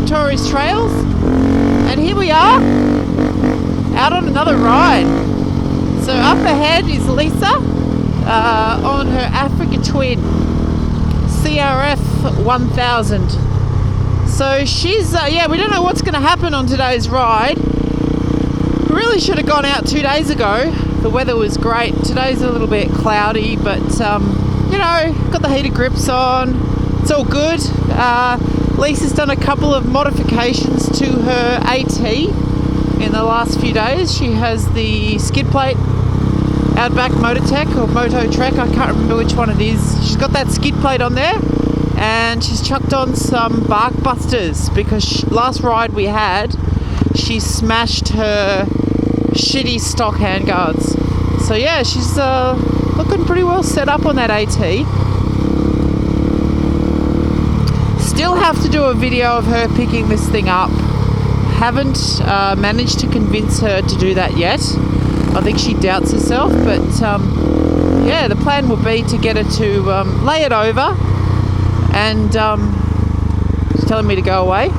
Tori's trails. And here we are, out on another ride. So up ahead is Lisa on her Africa Twin CRF 1000. So she's, we don't know what's going to happen on today's ride. We really should have gone out 2 days ago. The weather was great. Today's a little bit cloudy, but got the heated grips on. It's all good. Lisa's done a couple of modifications to her AT in the last few days. She has the skid plate Outback Mototech or Moto Trek, I can't remember which one it is. She's got that skid plate on there, and she's chucked on some bark busters because last ride we had, she smashed her shitty stock handguards. So yeah, she's looking pretty well set up on that AT. Still have to do a video of her picking this thing up. Haven't managed to convince her to do that yet. I think she doubts herself, but the plan will be to get her to lay it over, and she's telling me to go away.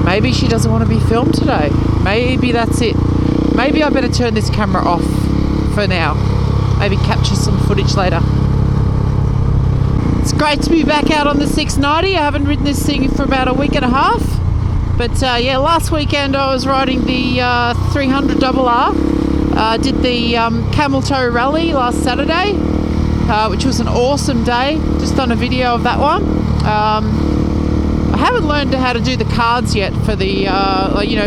Maybe she doesn't want to be filmed today. Maybe that's it. Maybe I better turn this camera off for now. Maybe capture some footage later. It's great to be back out on the 690. I haven't ridden this thing for about a week and a half. But last weekend I was riding the 300 RR. Did the Camel Toe Rally last Saturday, which was an awesome day. Just done a video of that one. I haven't learned how to do the cards yet for the,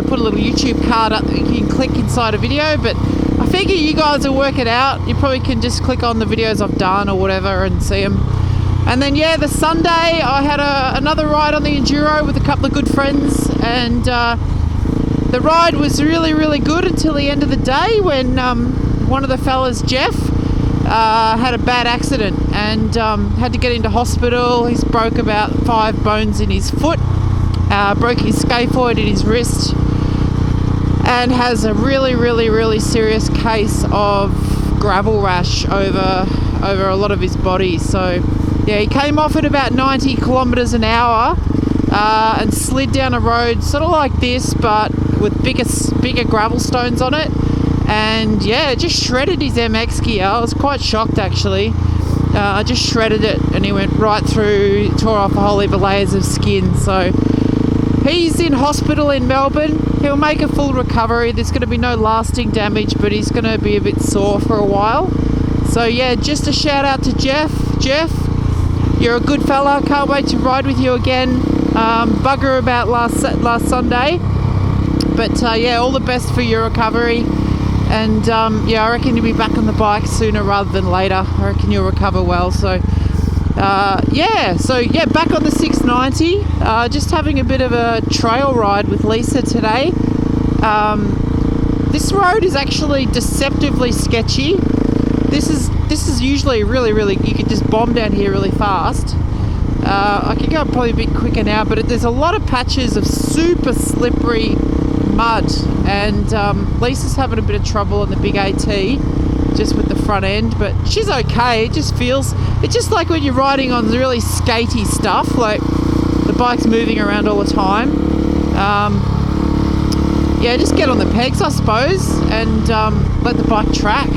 put a little YouTube card up that you can click inside a video, but I figure you guys will work it out. You probably can just click on the videos I've done or whatever and see them. And then, the Sunday I had another ride on the Enduro with a couple of good friends, and the ride was really, really good until the end of the day when one of the fellas, Jeff, had a bad accident and had to get into hospital. He's broke about 5 bones in his foot, broke his scaphoid in his wrist, and has a really, really, really serious case of gravel rash over a lot of his body. So he came off at about 90 kilometers an hour and slid down a road sort of like this, but with bigger gravel stones on it. And just shredded his MX gear. I was quite shocked actually. I just shredded it, and he went right through, tore off a whole heap of layers of skin. So he's in hospital in Melbourne. He'll make a full recovery. There's going to be no lasting damage, but he's going to be a bit sore for a while. So just a shout out to Jeff. Jeff, you're a good fella. Can't wait to ride with you again. Bugger about last Sunday, but all the best for your recovery. And I reckon you'll be back on the bike sooner rather than later. I reckon you'll recover well. So back on the 690. Just having a bit of a trail ride with Lisa today. This road is actually deceptively sketchy. This is usually really, really, you can just bomb down here really fast. I could go probably a bit quicker now, but there's a lot of patches of super slippery mud, and Lisa's having a bit of trouble on the big AT just with the front end, but she's okay. It's just like when you're riding on really skatey stuff, like the bike's moving around all the time. Just get on the pegs, I suppose, and let the bike track.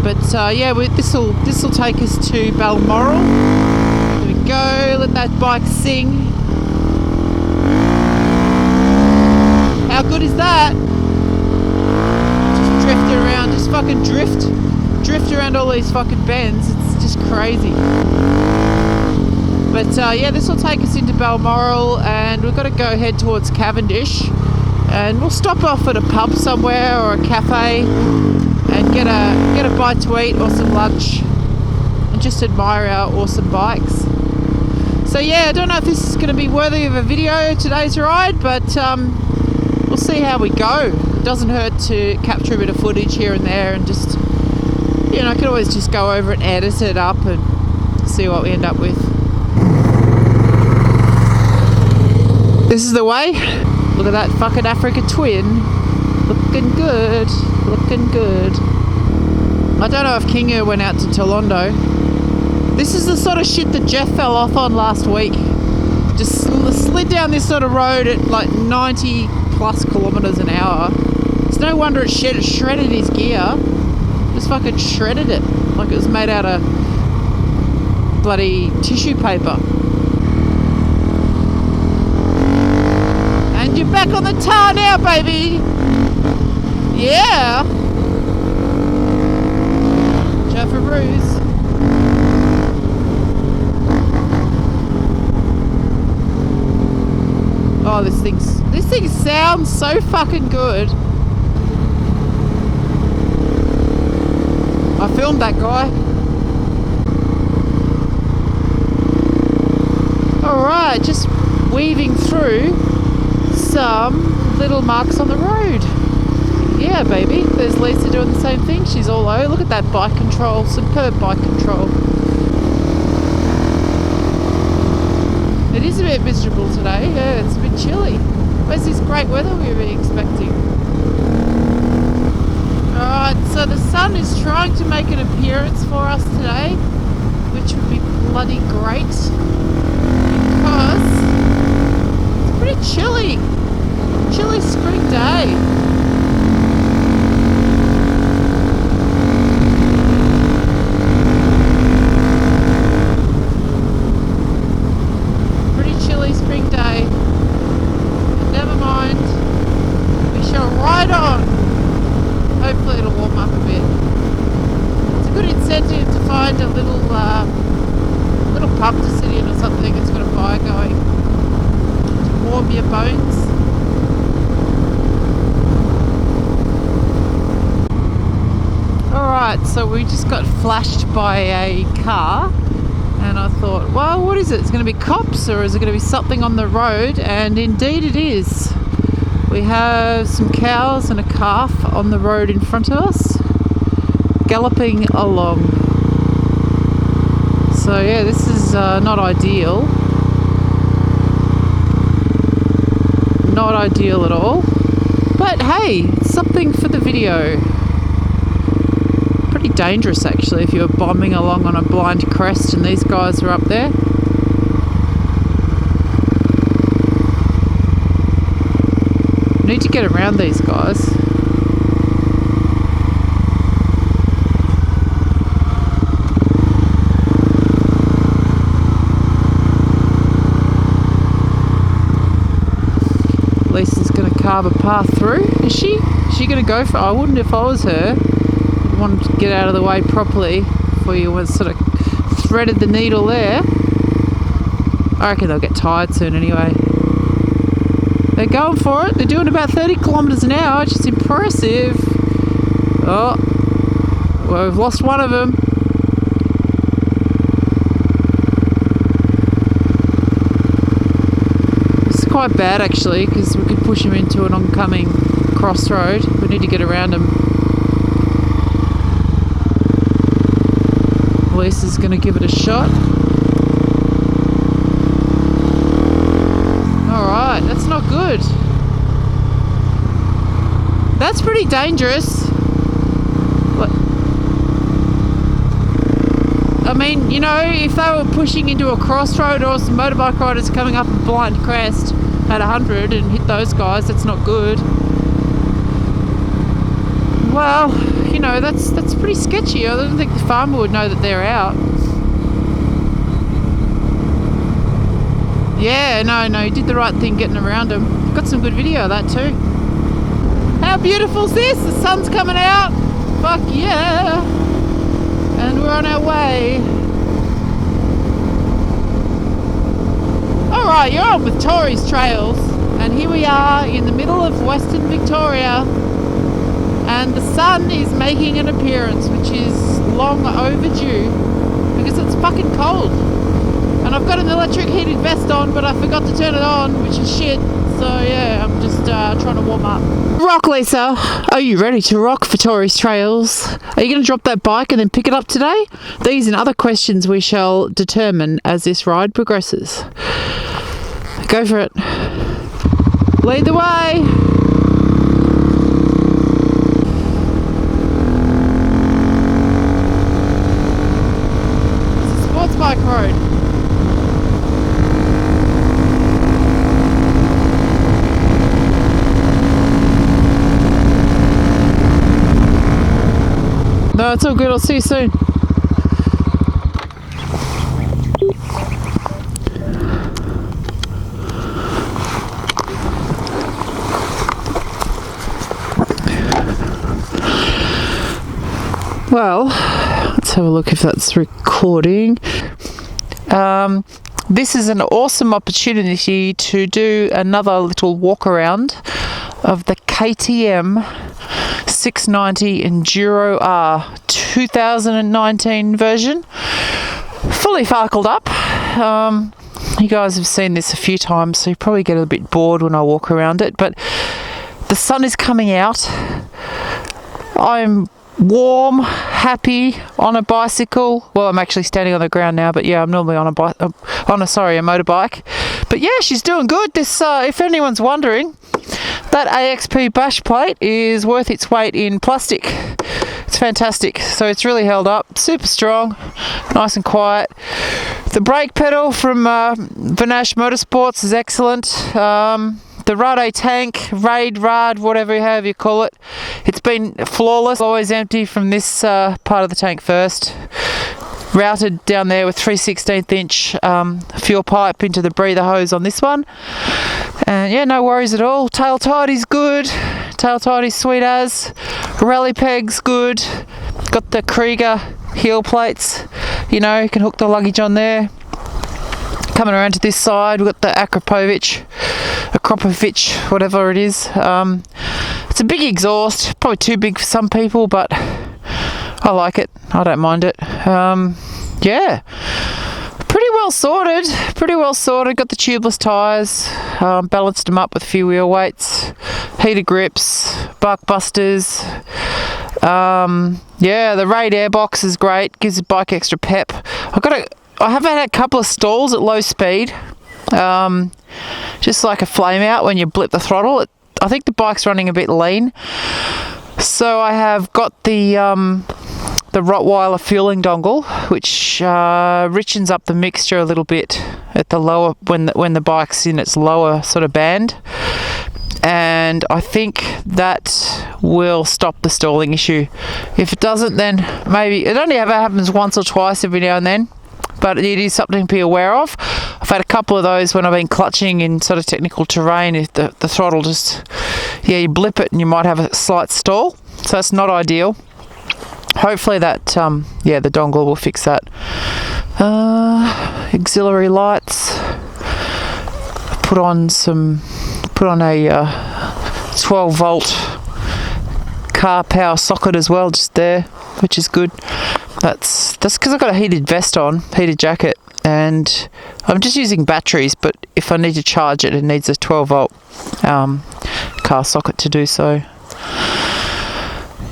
But this will take us to Balmoral. There we go. Let that bike sing. How good is that? Just drifting around, just fucking drift around all these fucking bends. It's just crazy. But this will take us into Balmoral, and we've got to go head towards Cavendish, and we'll stop off at a pub somewhere or a cafe and get a bite to eat or some lunch and just admire our awesome bikes. So I don't know if this is going to be worthy of a video, today's ride, but we'll see how we go. It doesn't hurt to capture a bit of footage here and there, and just, I could always just go over and edit it up and see what we end up with. This is the way. Look at that fucking Africa Twin. Looking good. Looking good. I don't know if Kinga went out to Tolondo. This is the sort of shit that Jeff fell off on last week. Just slid down this sort of road at like 90 plus kilometres an hour. It's no wonder it shredded his gear. Just fucking shredded it like it was made out of bloody tissue paper. And you're back on the tar now, baby. Yeah. Jaffaroos. Oh, this thing sounds so fucking good. I filmed that guy. Alright, just weaving through some little marks on the road. Yeah, baby. There's Lisa doing the same thing. She's all over. Look at that bike control. Superb bike control. It is a bit miserable today. Yeah, it's a bit chilly. Where's this great weather we were expecting? Alright, so the sun is trying to make an appearance for us today, which would be bloody great because it's pretty chilly. Chilly spring day. Pub to sit in or something. It's got a fire going to warm your bones. Alright, so we just got flashed by a car and I thought, well, what is it? It's going to be cops or is it going to be something on the road? And indeed it is. We have some cows and a calf on the road in front of us galloping along. So yeah, this is not ideal. Not ideal at all. But hey, it's something for the video. Pretty dangerous actually if you're bombing along on a blind crest and these guys are up there. Need to get around these guys. Lisa's going to carve a path through. Is she? Is she going to go for it? I wouldn't if I was her. I'd want to get out of the way properly before you sort of threaded the needle there. I reckon they'll get tired soon anyway. They're going for it. They're doing about 30 kilometres an hour, which is impressive. Oh, well, we've lost one of them. Quite bad actually because we could push him into an oncoming crossroad. We need to get around him. Lisa's going to give it a shot. Alright, that's not good. That's pretty dangerous. I mean, you know, if they were pushing into a crossroad or some motorbike riders coming up a blind crest at 100 and hit those guys, that's not good. Well, you know, that's pretty sketchy. I don't think the farmer would know that they're out. Yeah, no, he did the right thing getting around them. Got some good video of that too. How beautiful is this? The sun's coming out. Fuck yeah. And we're on our way. Alright, you're on with Tori's Trails. And here we are in the middle of Western Victoria. And the sun is making an appearance, which is long overdue. Because it's fucking cold. And I've got an electric heated vest on, but I forgot to turn it on, which is shit. So yeah, I'm just trying to warm up. Rock, Lisa. Are you ready to rock for Tori's Trails? Are you going to drop that bike and then pick it up today? These and other questions we shall determine as this ride progresses. Go for it. Lead the way. No, it's all good. I'll see you soon. Well, let's have a look if that's recording. This is an awesome opportunity to do another little walk around of the KTM 690 Enduro R 2019 version. Fully farkled up. You guys have seen this a few times, so you probably get a bit bored when I walk around it, but the sun is coming out. I'm warm, happy on a bicycle. Well, I'm actually standing on the ground now, but yeah, I'm normally on a motorbike. But yeah, she's doing good. This, if anyone's wondering, that AXP bash plate is worth its weight in plastic. It's fantastic. So it's really held up, super strong, nice and quiet. The brake pedal from Vanash Motorsports is excellent. The Rade tank, Rad, whatever you call it, it's been flawless. Always empty from this part of the tank first. Routed down there with 3/16 inch fuel pipe into the breather hose on this one. And yeah, no worries at all. Tail tidy's good. Tail tidy's sweet as. Rally peg's good. Got the Krieger heel plates. You know, you can hook the luggage on there. Coming around to this side, we've got the Akropovich, whatever it is. It's a big exhaust, probably too big for some people, but I like it. I don't mind it. Yeah, pretty well sorted. Got the tubeless tyres, balanced them up with a few wheel weights, heated grips, bark busters. Yeah, the Raid airbox is great. Gives the bike extra pep. I have had a couple of stalls at low speed, just like a flame out when you blip the throttle. I think the bike's running a bit lean, so I have got the Rottweiler fueling dongle, which richens up the mixture a little bit at the lower when the bike's in its lower sort of band, and I think that will stop the stalling issue. If it doesn't, then maybe it only ever happens once or twice every now and then. But it is something to be aware of. I've had a couple of those when I've been clutching in sort of technical terrain. If the throttle just, you blip it and you might have a slight stall. So that's not ideal. Hopefully that, the dongle will fix that. Auxiliary lights. Put on a 12 volt car power socket as well, just there, which is good. That's because I've got a heated vest on, heated jacket, and I'm just using batteries, but if I need to charge it, it needs a 12 volt car socket to do so.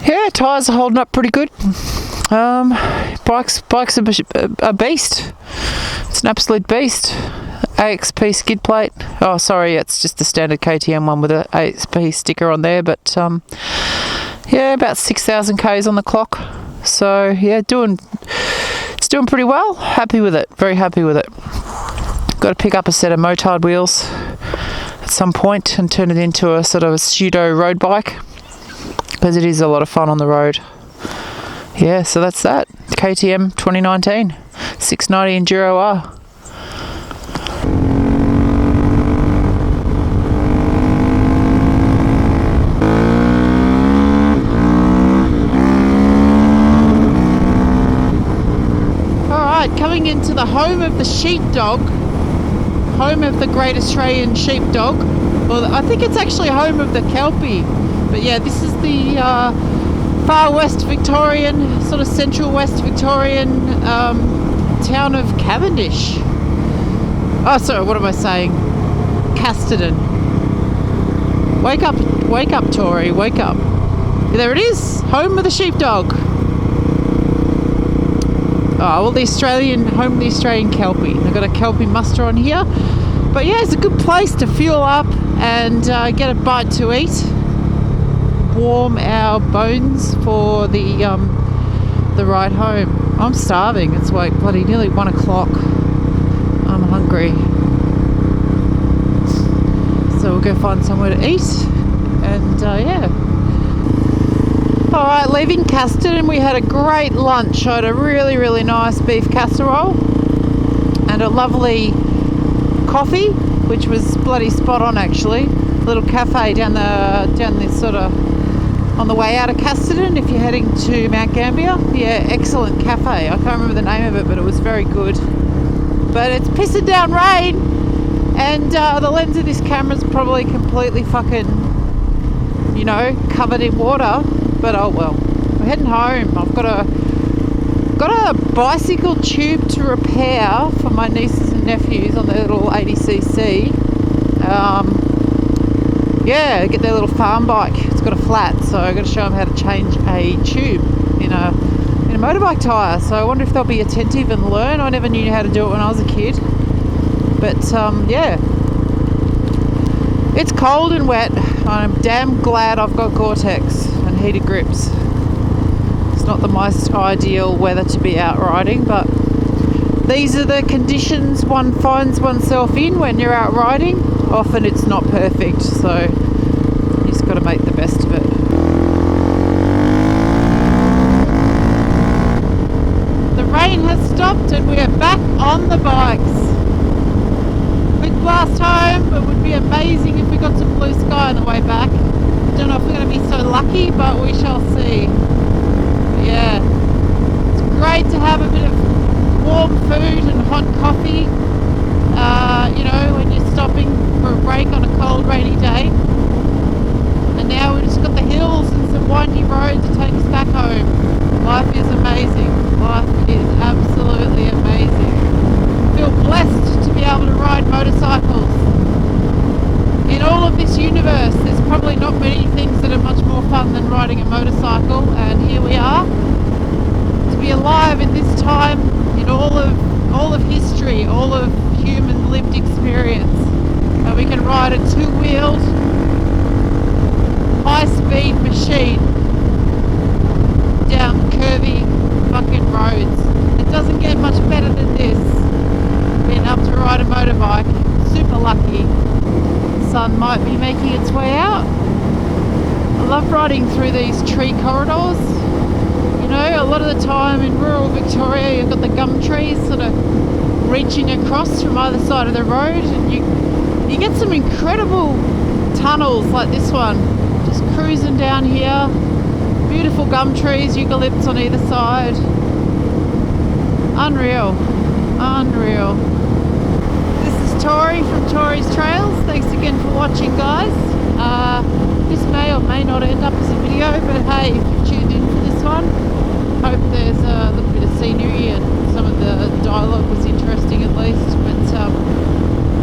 Yeah, tyres are holding up pretty good. Bike's a beast. It's an absolute beast. AXP skid plate. Oh, sorry, it's just the standard KTM one with a AXP sticker on there, but yeah, about 6,000 Ks on the clock. So yeah, it's doing pretty well. Happy with it. Very happy with it. Got to pick up a set of motard wheels at some point and turn it into a sort of a pseudo road bike, because it is a lot of fun on the road. Yeah, so that's that. KTM 2019 690 Enduro R. Coming into the home of the sheepdog, home of the great Australian sheepdog. Well, I think it's actually home of the Kelpie, but yeah, this is the far west Victorian, sort of central west Victorian town of Cavendish. Oh, sorry, what am I saying? Casterton. Wake up, Tori, wake up. There it is, home of the sheepdog. Oh, well, home of the Australian Kelpie. They've got a Kelpie muster on here. But yeah, it's a good place to fuel up and get a bite to eat. Warm our bones for the ride home. I'm starving. It's like bloody nearly 1 o'clock. I'm hungry. So we'll go find somewhere to eat. And yeah. Oh, Alright, leaving Casterton, we had a great lunch. I had a really, really nice beef casserole and a lovely coffee, which was bloody spot on actually. A little cafe down this sort of on the way out of Casterton if you're heading to Mount Gambier. Yeah, excellent cafe. I can't remember the name of it, but it was very good. But it's pissing down rain, and the lens of this camera's probably completely fucking, you know, covered in water. But oh well. We're heading home. I've got a bicycle tube to repair for my nieces and nephews on their little 80cc. Yeah, get their little farm bike. It's got a flat, so I've got to show them how to change a tube in a motorbike tyre. So I wonder if they'll be attentive and learn. I never knew how to do it when I was a kid. But yeah, it's cold and wet. I'm damn glad I've got Gore-Tex and heated grips. It's not the most ideal weather to be out riding, but these are the conditions one finds oneself in when you're out riding. Often it's not perfect, so you just got to make the best of it. The rain has stopped and we are back on the bikes. Quick blast home. It would be amazing if we got some blue sky on the way back. Don't know if we're going to be so lucky, but we shall see. But yeah, it's great to have a bit of warm food and hot coffee. You know, when you're stopping for a break on a cold, rainy day. And now we've just got the hills and some windy roads to take us back home. Life is amazing. Life is absolutely amazing. I feel blessed to be able to ride motorcycles. In all of this universe, there's probably not many things that are much more fun than riding a motorcycle, and here we are. To be alive in this time, in all of history, all of human lived experience, and we can ride a two-wheeled, high-speed machine down curvy fucking roads. It doesn't get much better than this. Being able to ride a motorbike, super lucky. The sun might be making its way out. I love riding through these tree corridors. You know, a lot of the time in rural Victoria you've got the gum trees sort of reaching across from either side of the road, and you get some incredible tunnels like this one. Just cruising down here. Beautiful gum trees, eucalypts on either side. Unreal. Unreal. This is Tori from Tori's Trails. Thanks again for watching, guys. This may or may not end up as a video, but hey, if you've tuned in for this one, hope there's a little bit of scenery and some of the dialogue was interesting at least. But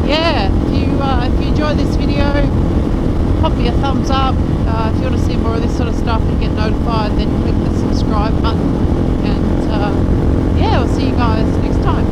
yeah, if you enjoyed this video, pop me a thumbs up. If you want to see more of this sort of stuff and get notified, then click the subscribe button. And yeah, we'll see you guys next time.